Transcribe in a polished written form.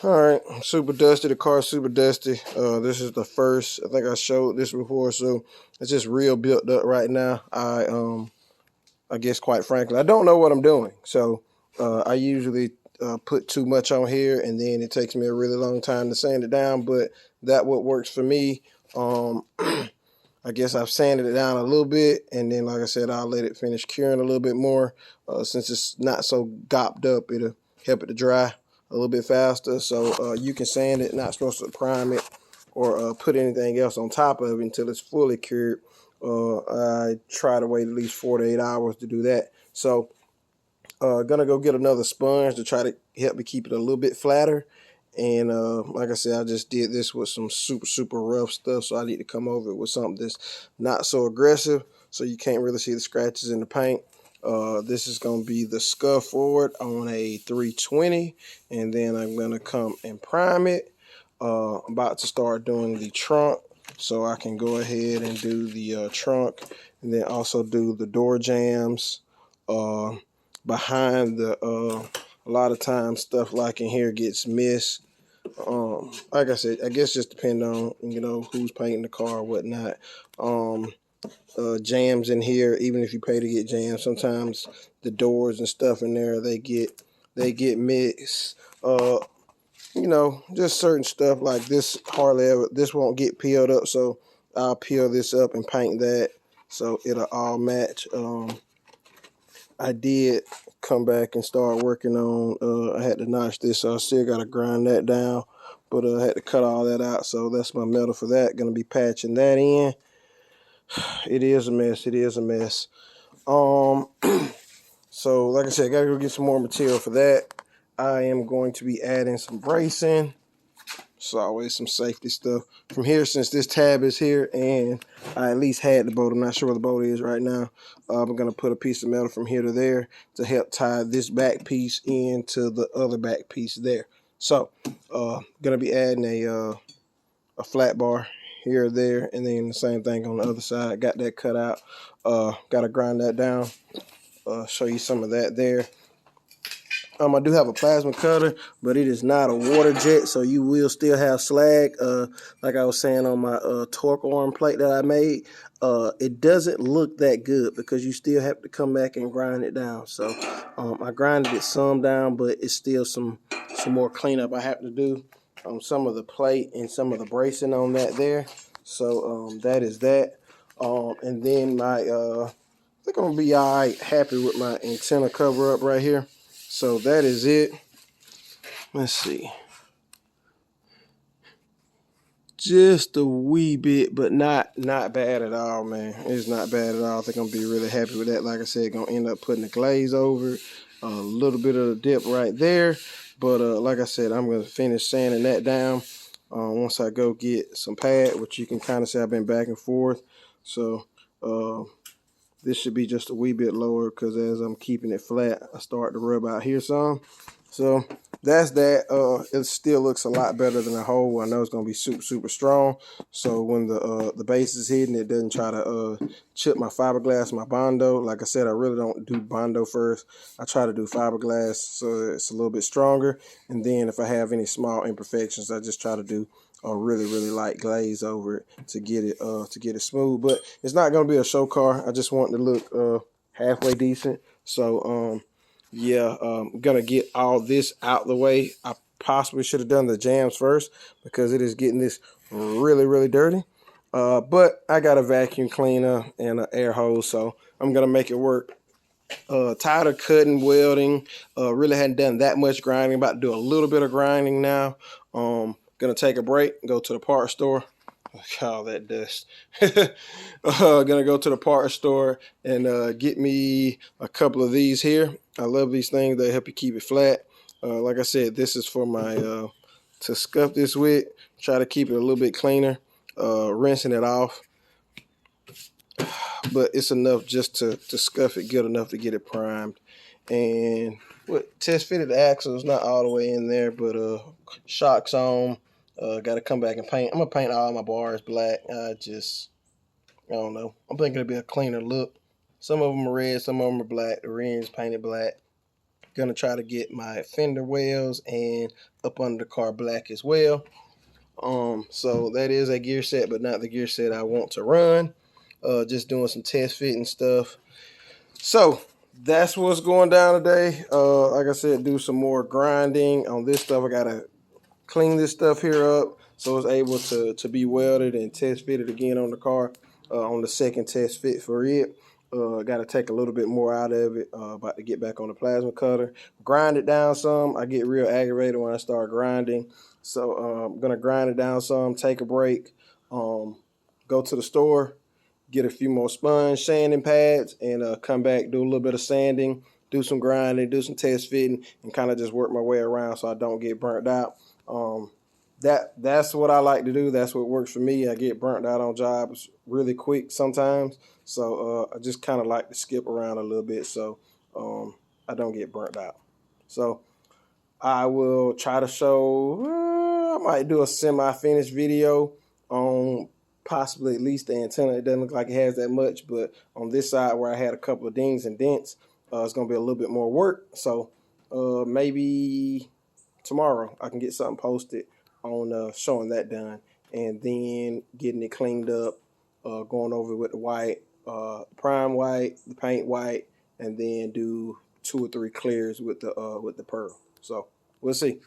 All right, super dusty. The car's super dusty. This is the first. I think I showed this before, so it's just real built up right now. I guess quite frankly, I don't know what I'm doing. So I usually put too much on here, and then it takes me a really long time to sand it down. But that what works for me. I guess I've sanded it down a little bit, and then, like I said, I'll let it finish curing a little bit more. Since it's not so gopped up, it'll help it to dry a little bit faster. So you can sand it, not supposed to prime it or put anything else on top of it until it's fully cured. I try to wait at least 4 to 8 hours to do that. So gonna go get another sponge to try to help me keep it a little bit flatter. And like I said, I just did this with some super rough stuff, so I need to come over it with something that's not so aggressive, so you can't really see the scratches in the paint. This is going to be the scuff forward on a 320, and then I'm going to come and prime it. I'm about to start doing the trunk, so I can go ahead and do the trunk, and then also do the door jams behind the a lot of times stuff like in here gets missed. Like I said, I guess just depend on, who's painting the car or whatnot. Jams in here, even if you pay to get jams, sometimes the doors and stuff in there, they get mixed. Just certain stuff like this hardly ever, this won't get peeled up, so I'll peel this up and paint that so it'll all match. I did come back and start working on, I had to notch this, so I still got to grind that down, but I had to cut all that out, so that's my metal for that. Going to be patching that in. It is a mess. It is a mess. So like I said, I got to go get some more material for that. I am going to be adding some bracing. It's always some safety stuff. From here, since this tab is here, and I at least had the bolt, I'm not sure where the bolt is right now. I'm going to put a piece of metal from here to there to help tie this back piece into the other back piece there. So, going to be adding a flat bar here or there, and then the same thing on the other side. Got that cut out. Got to grind that down. Show you some of that there. I do have a plasma cutter, but it is not a water jet, so you will still have slag. Like I was saying on my torque arm plate that I made, it doesn't look that good because you still have to come back and grind it down. So I grinded it some down, but it's still some more cleanup I have to do on some of the plate and some of the bracing on that there. So that is that. And then my, I think I'm going to be all right, happy with my antenna cover up right here. So that is it. Let's see. Just a wee bit, but not bad at all, man. It's not bad at all. I think I'm going to be really happy with that. Like I said, going to end up putting the glaze over it. A little bit of the dip right there. But like I said, I'm going to finish sanding that down once I go get some pad, which you can kind of see I've been back and forth. So this should be just a wee bit lower because as I'm keeping it flat, I start to rub out here some. So that's that. It still looks a lot better than a hole. I know it's going to be super strong. So when the base is hidden, it doesn't try to chip my fiberglass, my Bondo. Like I said, I really don't do Bondo first. I try to do fiberglass so it's a little bit stronger. And then if I have any small imperfections, I just try to do a really light glaze over it to get it smooth. But it's not going to be a show car. I just want it to look halfway decent. So yeah, I'm gonna get all this out the way. I possibly should have done the jams first because it is getting this really dirty. But I got a vacuum cleaner and an air hose, so I'm gonna make it work. Tired of cutting, welding. Really hadn't done that much grinding. About to do a little bit of grinding now. Gonna take a break, go to the parts store. Look at all that dust. Gonna go to the parts store and get me a couple of these here. I love these things. They help you keep it flat. Like I said, this is for my to scuff this with. Try to keep it a little bit cleaner. Rinsing it off. But it's enough just to scuff it good enough to get it primed. And what test fitted the axles, not all the way in there, but shocks on. Got to come back and paint. I'm gonna paint all my bars black. I don't know. I'm thinking it'll be a cleaner look. Some of them are red, some of them are black. The rims painted black. Gonna try to get my fender wells and up under the car black as well. So that is a gear set, but not the gear set I want to run. Just doing some test fitting stuff. So that's what's going down today. Like I said, do some more grinding on this stuff. I gotta clean this stuff here up so it's able to be welded and test fitted again on the car on the second test fit for it. Got to take a little bit more out of it. About to get back on the plasma cutter, grind it down some. I get real aggravated when I start grinding, so I'm gonna grind it down some, take a break, go to the store, get a few more sponge sanding pads, and come back, do a little bit of sanding, do some grinding, do some test fitting, and kind of just work my way around so I don't get burnt out. That's what I like to do. That's what works for me. I get burnt out on jobs really quick sometimes, so I just kind of like to skip around a little bit so I don't get burnt out. So I will try to show, I might do a semi-finished video on possibly at least the antenna. It doesn't look like it has that much, but on this side where I had a couple of dings and dents, it's going to be a little bit more work. So maybe tomorrow I can get something posted on showing that done, and then getting it cleaned up, going over with the white, prime white, the paint white, and then do 2 or 3 clears with the pearl. So we'll see.